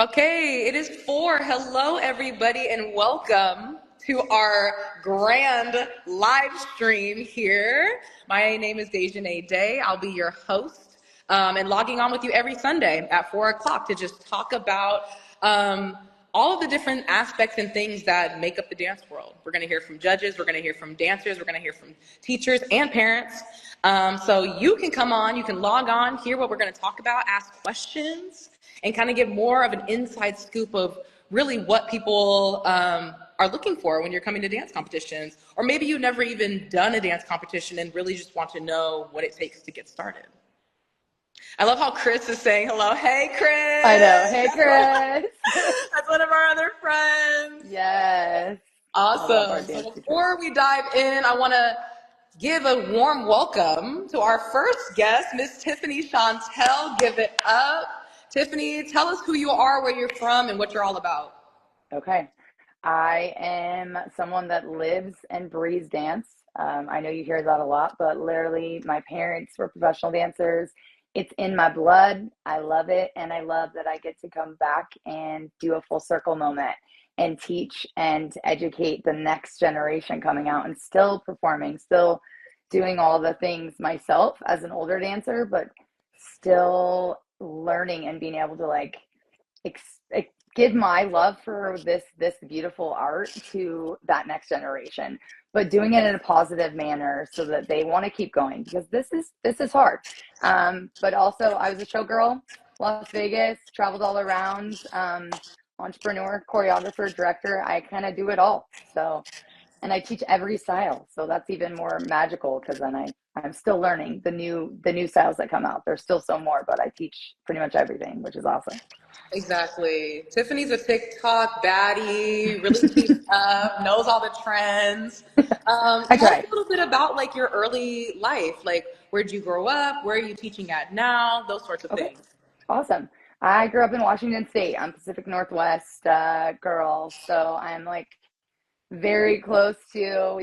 Okay, it is 4. Hello, everybody, and welcome to our grand live stream here. My name is DaeZhane Day. I'll be your host and logging on with you every Sunday at 4 o'clock to just talk about all of the different aspects and things that make up the dance world. We're going to hear from judges, we're going to hear from dancers, we're going to hear from teachers and parents. So you can come on, you can log on, hear what we're going to talk about, ask questions, and kind of give more of an inside scoop of really what people are looking for when you're coming to dance competitions. Or maybe you've never even done a dance competition and really just want to know what it takes to get started. I love how Chris is saying hello. Hey, Chris. I know. Hey, Chris. That's one of our other friends. Yes. Awesome. So before we dive in, I want to give a warm welcome to our first guest, Miss Tiffany Shontelle. Give it up. Tiffany, tell us who you are, where you're from, and what you're all about. Okay. I am someone that lives and breathes dance. I know you hear that a lot, but literally my parents were professional dancers. It's in my blood. I love it. And I love that I get to come back and do a full circle moment and teach and educate the next generation coming out and still performing, still doing all the things myself as an older dancer, but still learning and being able to give my love for this beautiful art to that next generation, but doing it in a positive manner so that they want to keep going, because this is hard. But also, I was a showgirl, Las Vegas, traveled all around, entrepreneur, choreographer, director. I kind of do it all. So, and I teach every style, so that's even more magical, because then I'm still learning the new styles that come out. There's still some more, but I teach pretty much everything, which is awesome. Exactly. Tiffany's a TikTok baddie, really keeps up, knows all the trends. I Tell us try. a little bit about like your early life. Like, where'd you grow up? Where are you teaching at now? Those sorts of Okay, things. awesome. I grew up in Washington State. I'm Pacific Northwest girl, so I'm like we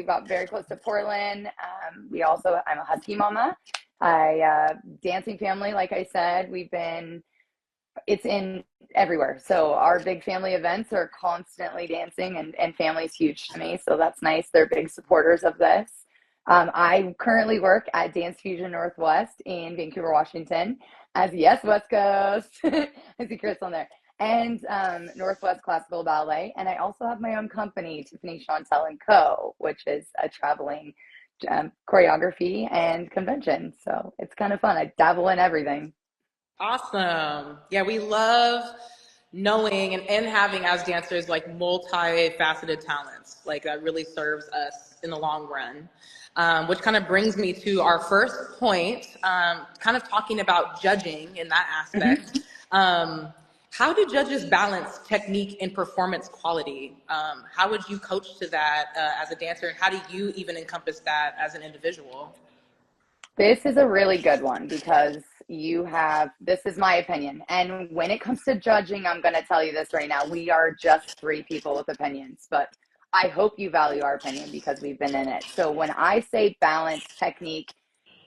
got very close to Portland. I'm a Husky mama. Dancing family, like I said, it's in everywhere. So our big family events are constantly dancing, and family's huge to me. So that's nice. They're big supporters of this. I currently work at Dance Fusion Northwest in Vancouver, Washington, as yes, West Coast. I see Chris on there. And Northwest Classical Ballet. And I also have my own company, Tiffany Shontelle and Co., which is a traveling choreography and convention. So it's kind of fun. I dabble in everything. Awesome. Yeah, we love knowing and having as dancers like multifaceted talents. Like that really serves us in the long run. Which kind of brings me to our first point, kind of talking about judging in that Mm-hmm. aspect. How do judges balance technique and performance quality? How would you coach to that as a dancer? And how do you even encompass that as an individual? This is a really good one, because this is my opinion. And when it comes to judging, I'm going to tell you this right now. We are just three people with opinions, but I hope you value our opinion because we've been in it. So when I say balance, technique,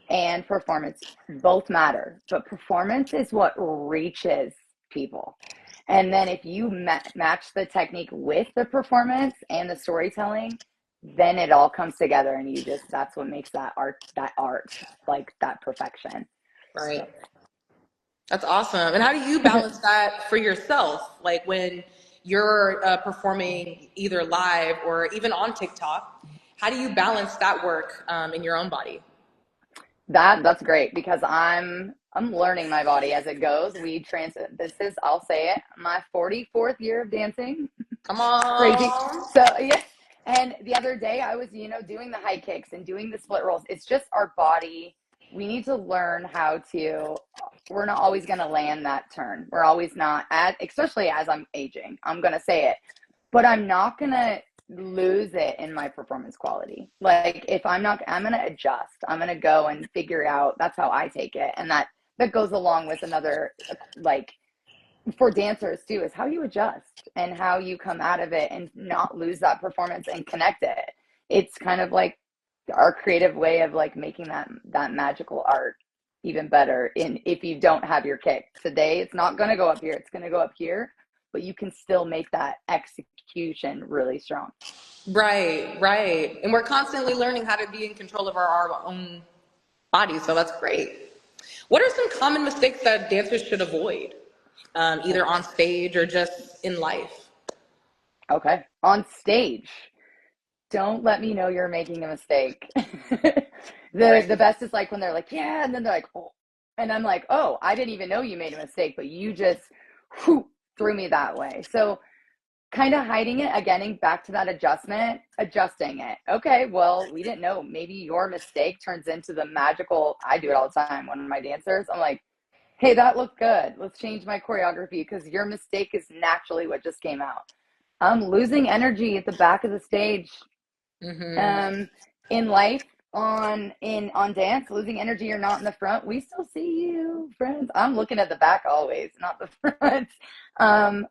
and performance, both matter, but performance is what reaches people. And then if you match the technique with the performance and the storytelling, then it all comes together, and that's what makes that art like that perfection. Right. That's awesome. And how do you balance that for yourself? Like when you're performing either live or even on TikTok, how do you balance that work in your own body? That's great, because I'm learning my body as it goes. This is, I'll say it, my 44th year of dancing. Come Crazy. on. So yeah. And the other day I was, doing the high kicks and doing the split rolls. It's just our body. We need to learn we're not always going to land that turn. We're always not especially as I'm aging, I'm going to say it, but I'm not going to lose it in my performance quality. Like if I'm going to adjust. I'm going to go and figure out. That's how I take it. And that goes along with another, like, for dancers too, is how you adjust and how you come out of it and not lose that performance and connect it. It's kind of like our creative way of like making that magical art even better. In If you don't have your kick today, it's not going to go up here, it's going to go up here, but you can still make that execution really strong. Right, right. And we're constantly learning how to be in control of our own bodies, so that's great. What are some common mistakes that dancers should avoid, either on stage or just in life? Okay. On stage, don't let me know you're making a mistake. The best is like when they're like, yeah, and then they're like, oh, and I'm like, oh, I didn't even know you made a mistake, but you just threw me that way. So kind of hiding it, again, getting back to that adjusting it. Okay, well, we didn't know. Maybe your mistake turns into the magical. I do it all the time. One of my dancers, I'm like, hey, that looked good. Let's change my choreography because your mistake is naturally what just came out. I'm losing energy at the back of the stage. Mm-hmm. In life, on dance, losing energy or not in the front, we still see you, friends. I'm looking at the back always, not the front.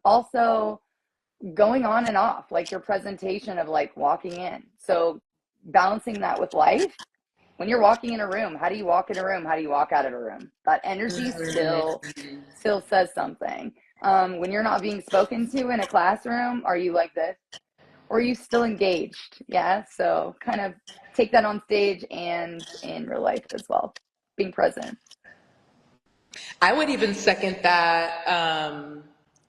Also going on and off, like your presentation of like walking in. So balancing that with life. When you're walking in a room, how do you walk in a room? How do you walk out of a room? That energy still says something. When you're not being spoken to in a classroom, are you like this? Or are you still engaged? Yeah. So kind of take that on stage and in real life as well, being present. I would even second that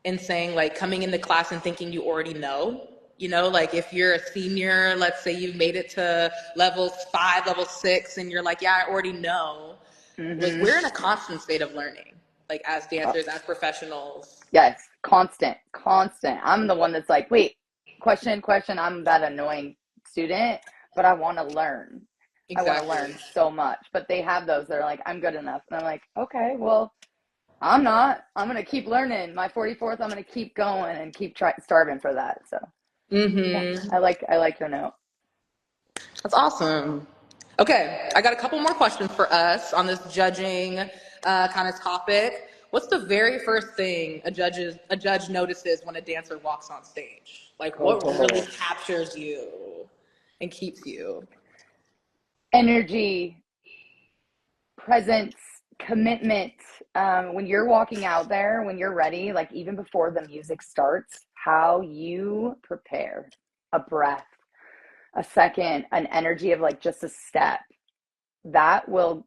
in saying like coming into class and thinking you already know. You know, like if you're a senior, let's say you've made it to level 5, level 6, and you're like, yeah, I already know. Like Mm-hmm. we're in a constant state of learning, like as Oh, dancers, as professionals. yes. Constant. I'm the one that's like, wait, question. I'm that annoying student, but I want to learn. I want to Exactly. learn so much. But they have those that are like, I'm good enough. And I'm like, okay, well, I'm not. I'm going to keep learning. My 44th, I'm going to keep going and keep starving for that. So yeah, Mm-hmm. I like your note. That's awesome. Okay, I got a couple more questions for us on this judging kind of topic. What's the very first thing a judge notices when a dancer walks on stage? Like, what really Oh. captures you and keeps you? Energy, presence, commitment. When you're walking out there, when you're ready, like even before the music starts, how you prepare, a breath, a second, an energy of like just a step, that will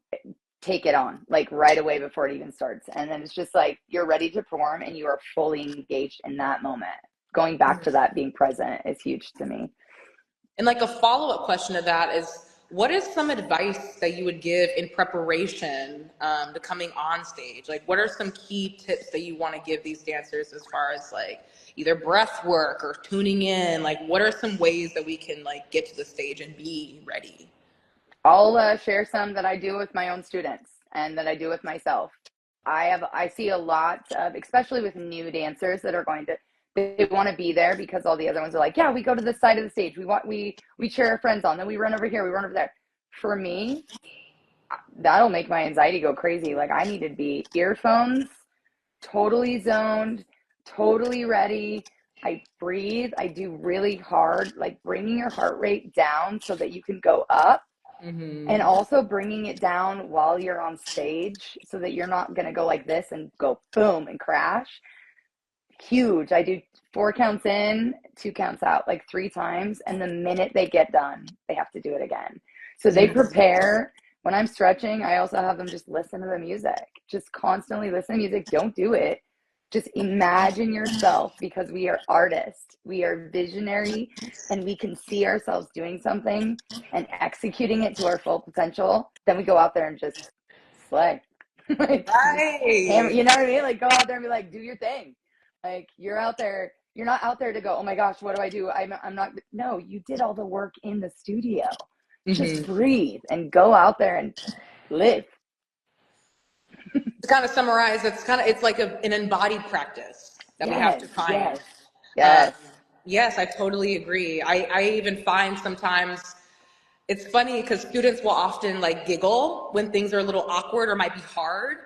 take it on like right away before it even starts. And then it's just like you're ready to perform and you are fully engaged in that moment. Going back to that being present is huge to me. And like a follow-up question to that is, what is some advice that you would give in preparation to coming on stage? Like, what are some key tips that you want to give these dancers as far as like either breath work or tuning in? Like, what are some ways that we can like get to the stage and be ready? I'll share some that I do with my own students and that I do with myself. I see a lot of, especially with new dancers that are going to, they want to be there because all the other ones are like, yeah, we go to the side of the stage. We cheer our friends on. Then we run over here. We run over there. For me, that'll make my anxiety go crazy. Like I need to be earphones, totally zoned, totally ready. I breathe. I do really hard, like bringing your heart rate down so that you can go up and Mm-hmm. also bringing it down while you're on stage so that you're not going to go like this and go boom and crash. Huge. I do 4 counts in, 2 counts out, like 3 times. And the minute they get done, they have to do it again. So they prepare. When I'm stretching, I also have them just listen to the music, just constantly listen to music. Don't do it. Just imagine yourself because we are artists, we are visionary, and we can see ourselves doing something and executing it to our full potential. Then we go out there and just slay. Like just hammer, Right. you know what I mean? Like go out there and be like, do your thing. Like you're out there, you're not out there to go, oh my gosh, what do I do? I'm not, no, you did all the work in the studio. Just Mm-hmm. breathe and go out there and live. To kind of summarize, it's like an embodied practice that we have Yes, to find. yes, Um, yes. yes, I totally agree. I even find sometimes it's funny because students will often like giggle when things are a little awkward or might be hard.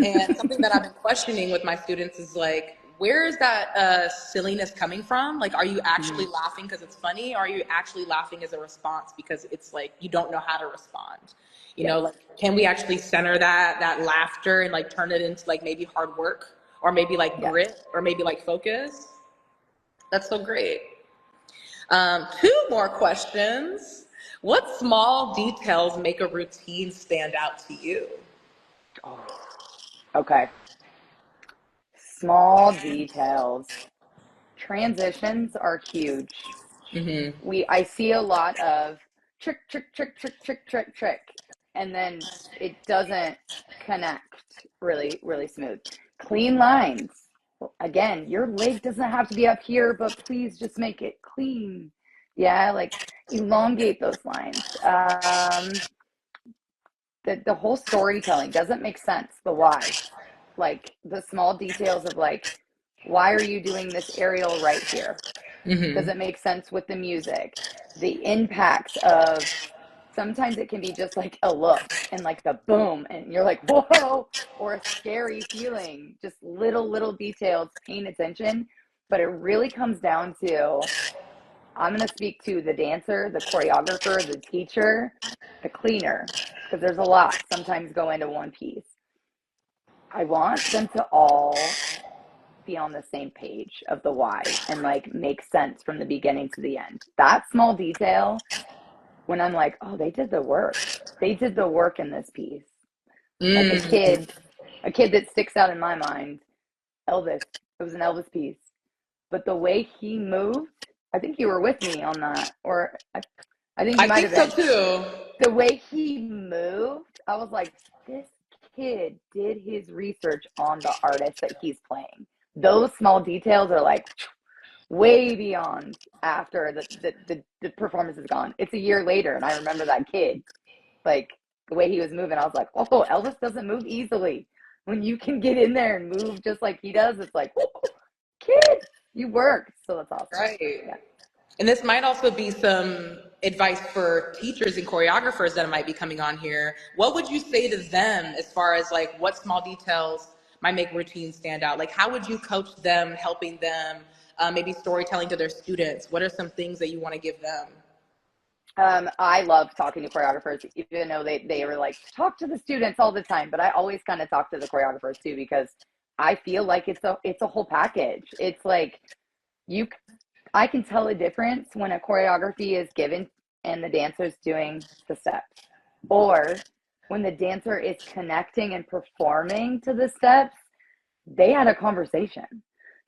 And something that I've been questioning with my students is like, where is that silliness coming from? Like, are you actually laughing because it's funny? Or are you actually laughing as a response because it's like you don't know how to respond? You know, Yes. like, can we actually center that laughter and like turn it into like maybe hard work or maybe like Yeah. grit, or maybe like focus. That's so great. Two more questions. What small details make a routine stand out to you? Oh, okay. Small details. Transitions are huge. Mm-hmm. I see a lot of trick, trick, trick, trick, trick, trick, trick, and then it doesn't connect really, really smooth. Clean lines. Again, your leg doesn't have to be up here, but please just make it clean. Yeah, like elongate those lines. The whole storytelling doesn't make sense. The why, like the small details of like, why are you doing this aerial right here? Does Mm-hmm. it make sense with the music? The impacts of sometimes it can be just like a look and like the boom, and you're like, whoa, or a scary feeling, just little details, paying attention. But it really comes down to I'm going to speak to the dancer, the choreographer, the teacher, the cleaner, because there's a lot sometimes go into one piece. I want them to all be on the same page of the why and like make sense from the beginning to the end. That small detail, when I'm like, oh, they did the work. They did the work in this piece. Like Mm. a kid that sticks out in my mind, Elvis. It was an Elvis piece. But the way he moved, I think you were with me on that, or I think you I might think have so been. too. The way he moved, I was like, this kid did his research on the artist that he's playing. Those small details are like way beyond after the performance is gone. It's a year later, and I remember that kid, like the way he was moving. I was like, oh, Elvis doesn't move easily. When you can get in there and move just like he does, it's like, oh, kid, you worked. So that's awesome. Right. Yeah. And this might also be some advice for teachers and choreographers that might be coming on here. What would you say to them as far as like what small details might make routines stand out? Like, how would you coach them, helping them, maybe storytelling to their students? What are some things that you want to give them? I love talking to choreographers, even though they were like, talk to the students all the time. But I always kind of talk to the choreographers too, because I feel like it's a whole package. It's like you I can tell a difference when a choreography is given and the dancer's doing the steps, or when the dancer is connecting and performing to the steps, they had a conversation. Right.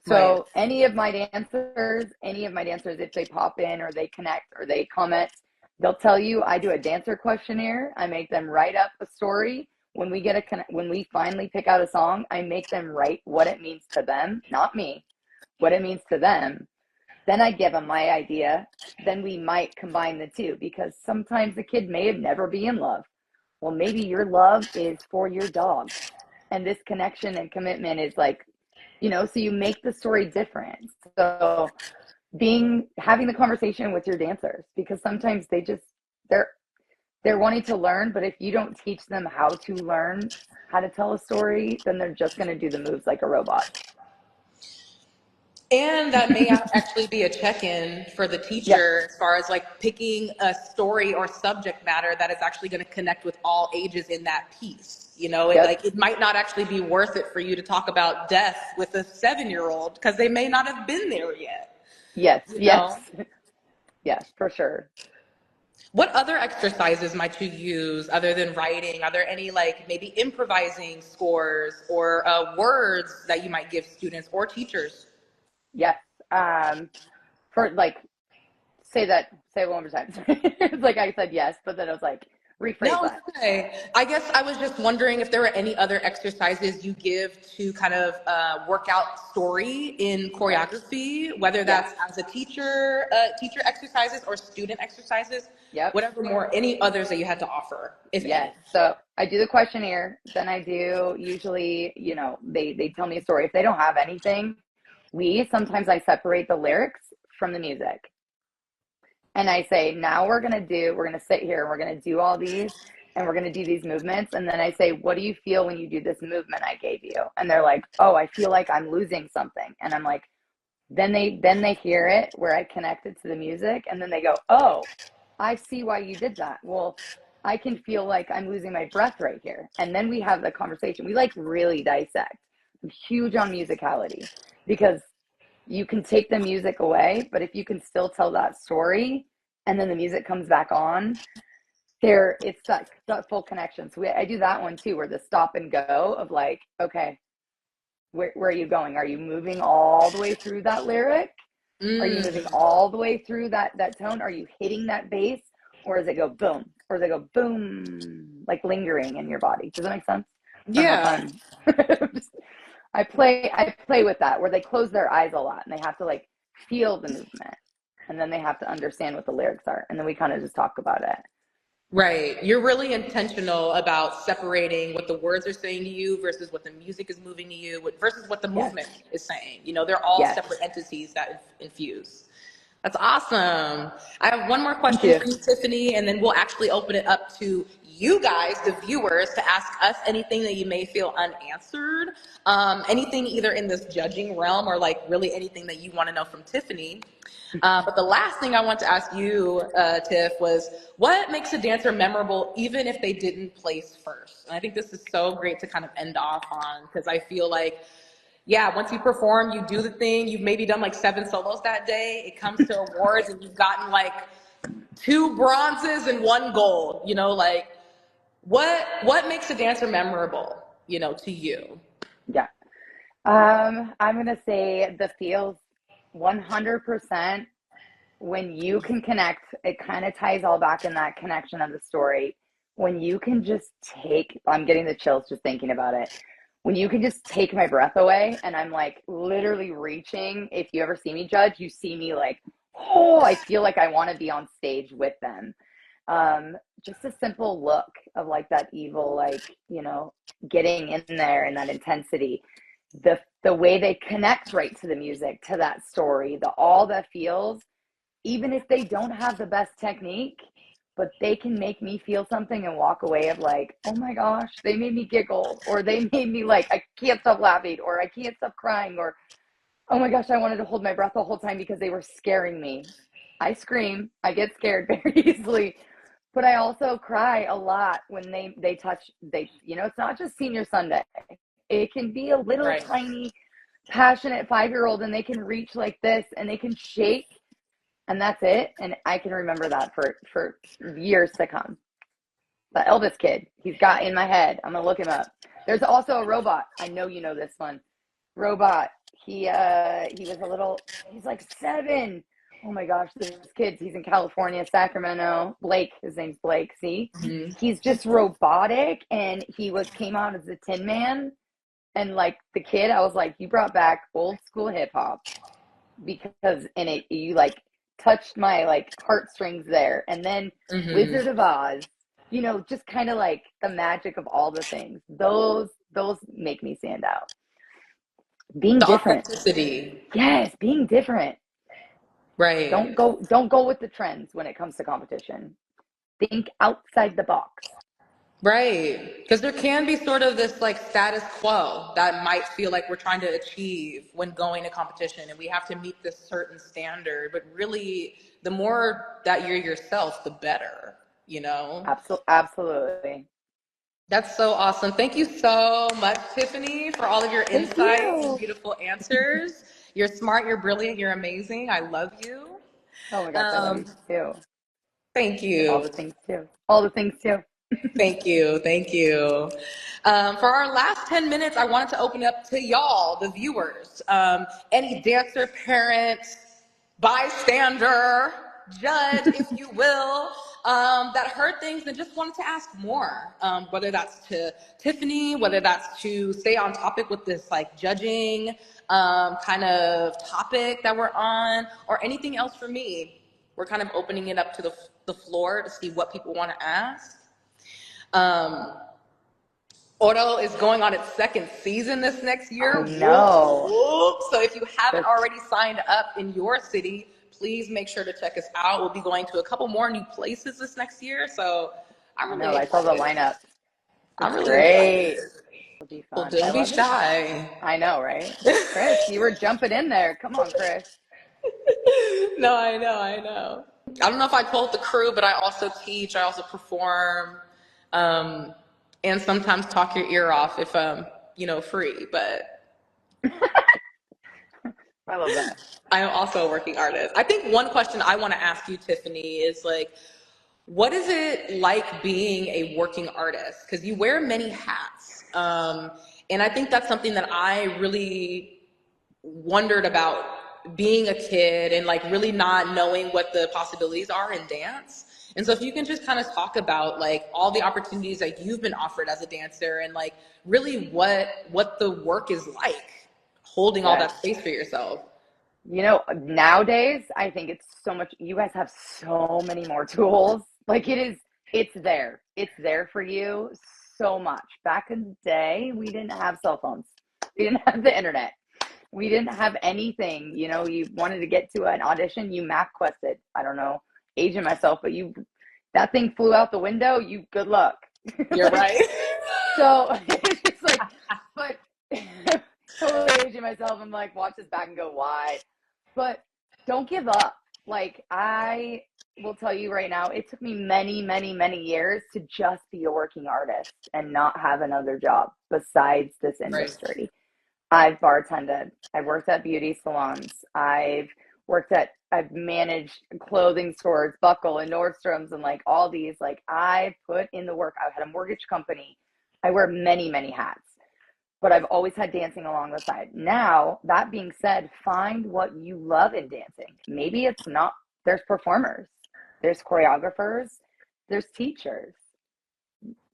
So any of my dancers, if they pop in or they connect or they comment, they'll tell you I do a dancer questionnaire. I make them write up a story. When we finally pick out a song, I make them write what it means to them, not me, what it means to them. Then I give them my idea. Then we might combine the two, because sometimes the kid may have never been in love. Well, maybe your love is for your dog, and this connection and commitment is like, so you make the story different. So having the conversation with your dancers, because sometimes they're they're wanting to learn, but if you don't teach them how to learn how to tell a story, then they're just going to do the moves like a robot. And that may actually be a check-in for the Yes. teacher as far as like picking a story or subject matter that is actually going to connect with all ages in that piece. Yep. Like it might not actually be worth it for you to talk about death with a 7-year-old because they may not have been there yet. Yes. You Yes. know, Yes, for sure. what other exercises might you use other than writing? Are there any like maybe improvising scores or words that you might give students or teachers? Yes. For like, say it one more time. It's like I said yes, but then I was like, rephrase No, it's that. okay. I guess I was just wondering if there were any other exercises you give to kind of work out story in Yes. choreography, whether Yes. that's as a teacher, teacher exercises or student exercises, Yep. whatever more, any others that you had to offer, if any. Yes. So I do the questionnaire. Then I do usually, they tell me a story. If they don't have anything, sometimes I separate the lyrics from the music. And I say, now we're going to sit here and we're going to do all these and we're going to do these movements. And then I say, what do you feel when you do this movement I gave you? And they're like, oh, I feel like I'm losing something. And I'm like, then they hear it where I connect it to the music. And then they go, oh, I see why you did that. Well, I can feel like I'm losing my breath right here. And then we have the conversation. We like really dissect. huge on musicality, because you can take the music away, but if you can still tell that story and then the music comes back on, it's that full connection. So I do that one too, where the stop and go of like, okay, where are you going? Are you moving all the way through that lyric? Are you moving all the way through that tone? Are you hitting that bass? Or does it go boom? Or does it go boom, like lingering in your body? Does that make sense? Yeah. I play with that, where they close their eyes a lot and they have to like feel the movement, and then they have to understand what the lyrics are, and then we kind of just talk about it. Right. You're really intentional about separating what the words are saying to you versus what the music is moving to you versus what the Yes. movement is saying. You know, they're all Yes. separate entities that infuse. That's awesome. I have one more Thank question you. for you, Tiffany, and then we'll actually open it up to you guys, the viewers, to ask us anything that you may feel unanswered. Anything either in this judging realm or like really anything that you want to know from Tiffany. But the last thing I want to ask you, Tiff, was what makes a dancer memorable even if they didn't place first? And I think this is so great to kind of end off on, because I feel like, yeah, once you perform, you do the thing, you've maybe done like 7 solos that day, it comes to awards and you've gotten like 2 bronzes and 1 gold, you know, like what makes a dancer memorable, you know, to you? Yeah. I'm gonna say the feels 100%. When you can connect, it kind of ties all back in that connection of the story. When you can just I'm getting the chills just thinking about it. When you can just take my breath away and I'm like literally reaching, if you ever see me judge, you see me like, oh, I feel like I want to be on stage with them. Just a simple look of like that evil, like, you know, getting in there and that intensity. The way they connect right to the music, to that story, all the feels, even if they don't have the best technique, but they can make me feel something and walk away of like, oh my gosh, they made me giggle, or they made me like, I can't stop laughing, or I can't stop crying, or oh my gosh, I wanted to hold my breath the whole time because they were scaring me. I scream, I get scared very easily, but I also cry a lot when they touch, you know, it's not just Senior Sunday. It can be a little Right. tiny passionate 5-year-old, and they can reach like this and they can shake, and that's it. And I can remember that for years to come. The Elvis kid, he's got in my head. I'm gonna look him up. There's also a robot. I know you know this one. Robot. He was a little. He's like 7. Oh my gosh, this kid. He's in California, Sacramento. Blake. His name's Blake. See, he's just robotic, and came out as a Tin Man. And like the kid, I was like, you brought back old school hip hop, because in it you like touched my like heartstrings there. And then Wizard of Oz, you know, just kind of like the magic of all the things. Those make me stand out. Being The different. authenticity. Yes, being different. Right. Don't go with the trends when it comes to competition. Think outside the box. Right. Because there can be sort of this like status quo that might feel like we're trying to achieve when going to competition, and we have to meet this certain standard. But really, the more that you're yourself, the better, you know? Absolutely. That's so awesome. Thank you so much, Tiffany, for all of your Thank insights and you. beautiful answers. You're smart, you're brilliant, you're amazing. I love you. Oh my gosh, I love Um, you too. Thank All you. the things too. All the things too. Thank you. Thank you. For our last 10 minutes, I wanted to open up to y'all, the viewers. Any dancer, parent, bystander, judge, if you will, that heard things and just wanted to ask more. Whether that's to Tiffany, whether that's to stay on topic with this like judging kind of topic that we're on, or anything else for me. We're kind of opening it up to the floor to see what people want to ask. Oro is going on its 2nd season this next I year. Whoop, know. whoop. So if you haven't There's already signed up in your city, please make sure to check us out. We'll be going to a couple more new places this next year. So I'm I really know. I saw the excited. lineup. I'm It's really great. excited. It'll be Well, fun. I don't be love it. shy. I know, right? Chris, you were jumping in there. Come on, Chris. No, I know, I know. I don't know if I told the crew, but I also teach, I also perform, um, and sometimes talk your ear off if I'm, you know, free. But I love that. I am also a working artist. I think one question I want to ask you, Tiffany, is like, what is it like being a working artist? Because you wear many hats. And I think that's something that I really wondered about being a kid and like really not knowing what the possibilities are in dance. And so if you can just kind of talk about like all the opportunities that you've been offered as a dancer and like really what the work is like holding all Yes. that space for yourself. Nowadays, I think it's so much, you guys have so many more tools. Like it's there. It's there for you so much. Back in the day, we didn't have cell phones. We didn't have the internet. We didn't have anything. You wanted to get to an audition, you map quested. I don't know, aging myself, but that thing flew out the window, good luck. You're right. So it's just like, but totally aging myself. I'm like, watch this back and go, why? But don't give up. Like, I will tell you right now, it took me many, many, many years to just be a working artist and not have another job besides this industry. Right. I've bartended. I've worked at beauty salons. I've managed clothing stores, Buckle and Nordstrom's and like all these, like I put in the work. I had a mortgage company. I wear many, many hats. But I've always had dancing along the side. Now, that being said, find what you love in dancing. Maybe it's not, there's performers, there's choreographers, there's teachers.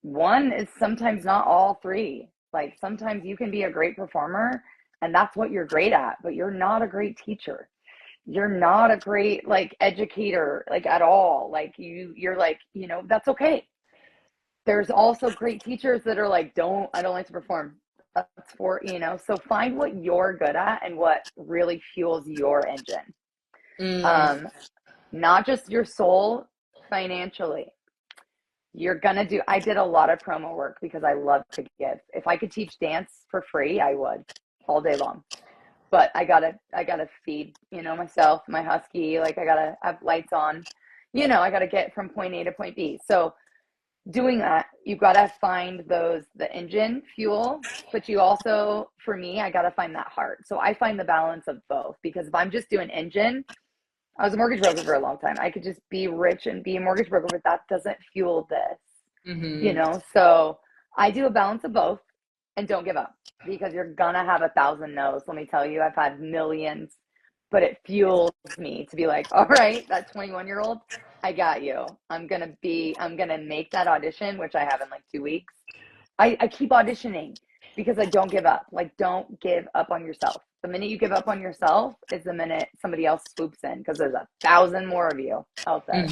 One is sometimes not all three. Like sometimes you can be a great performer and that's what you're great at, but you're not a great teacher. You're not a great like educator, like at all. Like you're like, that's okay. There's also great teachers that are like, I don't like to perform. That's for, so find what you're good at and what really fuels your engine. Not just your soul financially. I did a lot of promo work because I love to give. If I could teach dance for free, I would all day long. But I gotta feed, myself, my husky, like I gotta have lights on, I gotta get from point A to point B. So doing that, you've got to find the engine fuel, but you also, for me, I got to find that heart. So I find the balance of both, because if I'm just doing engine, I was a mortgage broker for a long time. I could just be rich and be a mortgage broker, but that doesn't fuel this, so I do a balance of both, and don't give up, because you're going to have 1,000 no's. Let me tell you, I've had millions, but it fuels me to be like, all right, that 21-year-old, I got you. I'm going to make that audition, which I have in like 2 weeks. I keep auditioning because I don't give up. Like, don't give up on yourself. The minute you give up on yourself is the minute somebody else swoops in, because there's 1,000 more of you out there.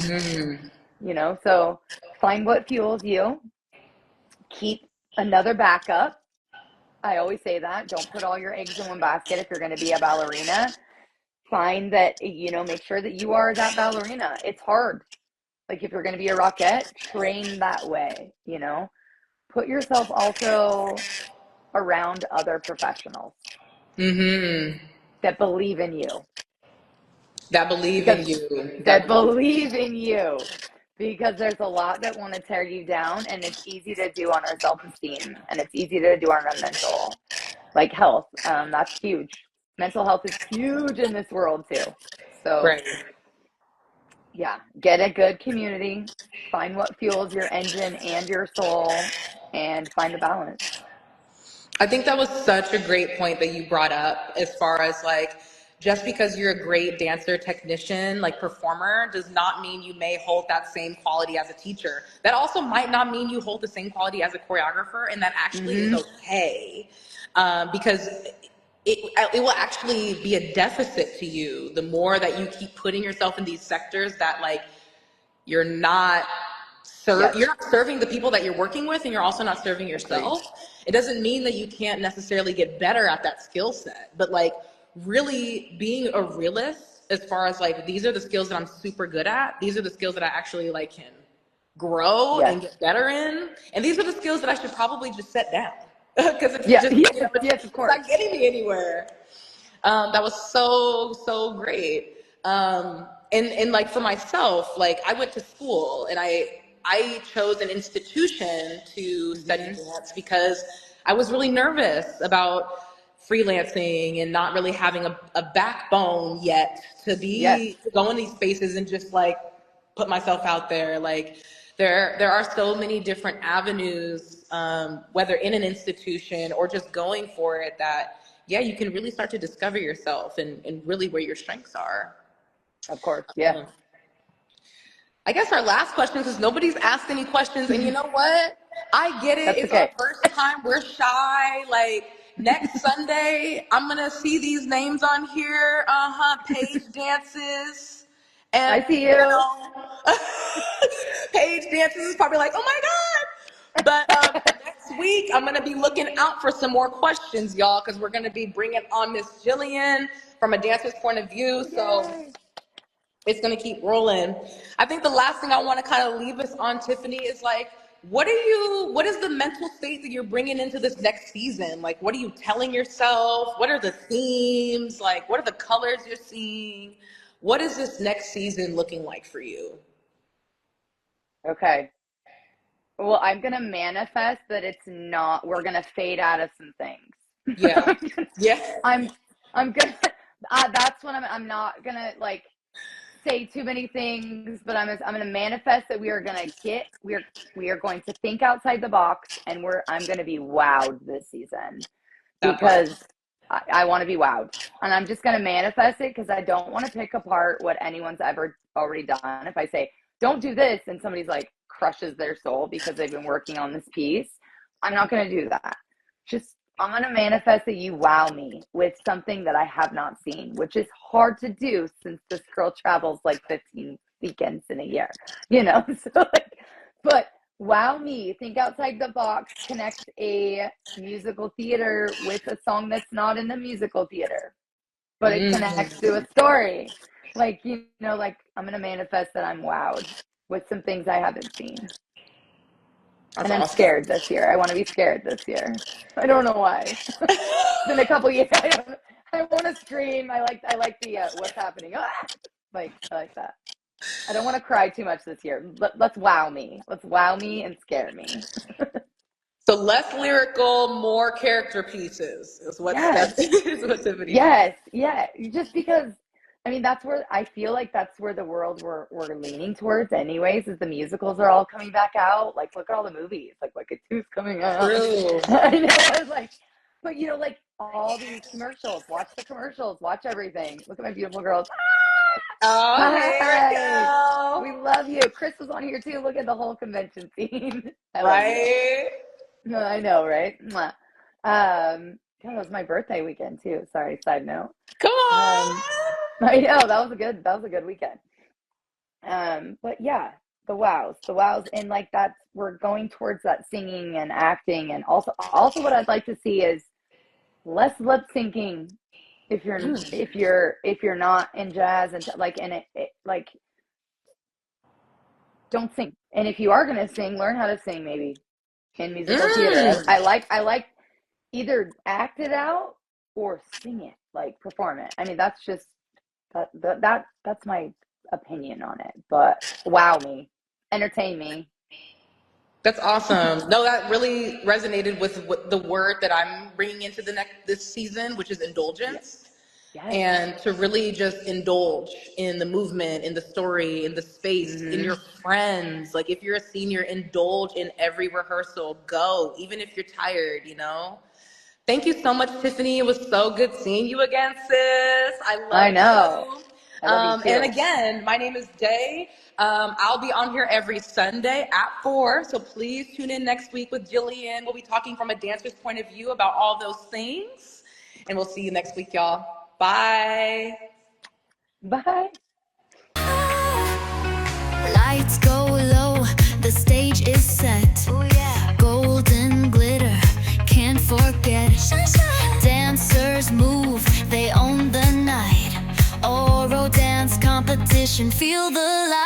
So find what fuels you. Keep another backup. I always say that. Don't put all your eggs in one basket if you're going to be a ballerina. Find that, make sure that you are that ballerina. It's hard. Like if you're going to be a rockette, train that way, Put yourself also around other professionals that believe in you. That believe in you. That believe in you. Because there's a lot that want to tear you down, and it's easy to do on our self-esteem, and it's easy to do on our mental, like health. That's huge. Mental health is huge in this world too. So yeah, get a good community, find what fuels your engine and your soul, and find the balance. I think that was such a great point that you brought up, as far as like, just because you're a great dancer, technician, like performer, does not mean you may hold that same quality as a teacher. That also might not mean you hold the same quality as a choreographer, and that actually is okay, because it will actually be a deficit to you the more that you keep putting yourself in these sectors that like you're not you're not serving the people that you're working with, and you're also not serving yourself. It doesn't mean that you can't necessarily get better at that skill set, but like really being a realist as far as like, these are the skills that I'm super good at. These are the skills that I actually like can grow and get better in. And these are the skills that I should probably just set down because it's of course, it's not getting me anywhere. That was so great. And like for myself, like I went to school and I chose an institution to study dance because I was really nervous about freelancing and not really having a backbone yet to to go in these spaces and just like put myself out there. Like there are so many different avenues, whether in an institution or just going for it, that you can really start to discover yourself and really where your strengths are. Of course. Yeah. I guess our last question, because nobody's asked any questions, and you know what? I get it. That's it's okay. Our first time. We're shy. Like next Sunday, I'm gonna see these names on here. Paige dances, and I see you. Paige dances is probably like, oh my god. But next week, I'm gonna be looking out for some more questions, y'all, because we're gonna be bringing on Miss Jillian from a dancer's point of view. So it's going to keep rolling. I think the last thing I want to kind of leave us on, Tiffany, is like, what is the mental state that you're bringing into this next season? Like, what are you telling yourself? What are the themes? Like, what are the colors you're seeing? What is this next season looking like for you? Okay. Well, I'm going to manifest that we're going to fade out of some things. Yeah. Yeah. I'm going to, that's when I'm not going to like say too many things, but I'm going to manifest that we are going to think outside the box, and I'm going to be wowed this season because I want to be wowed, and I'm just going to manifest it because I don't want to pick apart what anyone's ever already done. If I say, don't do this, and somebody's like crushes their soul because they've been working on this piece, I'm not going to do that. I'm going to manifest that you wow me with something that I have not seen, which is hard to do since this girl travels like 15 weekends in a year, but wow me, think outside the box, connect a musical theater with a song that's not in the musical theater, but it connects to a story. Like, like I'm going to manifest that I'm wowed with some things I haven't seen. And I'm scared this year. I want to be scared this year. I don't know why. It's been a couple years. I want to scream. I like the what's happening. I like that. I don't want to cry too much this year. Let's wow me. Let's wow me and scare me. So less lyrical, more character pieces is what Tiffany. Yes. Yeah. Just because. I mean, that's where I feel like that's where the world we're leaning towards anyways, is the musicals are all coming back out. Like, look at all the movies. Like, Wicked 2's coming out. True. I know, but like all these commercials, watch the commercials, watch everything. Look at my beautiful girls. Oh, hey, we love you. Chris was on here too. Look at the whole convention scene. Right? No, I know, right? That was my birthday weekend too. Sorry, side note. Come on. I know, that was a good weekend. But yeah, the wows, and like we're going towards that singing and acting, and also what I'd like to see is less lip syncing if you're not in jazz, and like don't sing. And if you are gonna sing, learn how to sing maybe in musical theater. I like either act it out or sing it, like perform it. I mean, that's just that's my opinion on it. But wow me, entertain me. That's awesome. No, that really resonated with the word that I'm bringing into this season, which is indulgence. Yes. And to really just indulge in the movement, in the story, in the space, in your friends. Like if you're a senior, indulge in every rehearsal. Go, even if you're tired, Thank you so much, Tiffany. It was so good seeing you again, sis. I know. And again, my name is Dae. I'll be on here every Sunday at 4. So please tune in next week with Jillian. We'll be talking from a dancer's point of view about all those things. And we'll see you next week, y'all. Bye. Bye. Lights go low, the stage is set. Oh yeah. Golden glitter, can't forget. Dancers move, they own the night. Oro Dance Competition, feel the light.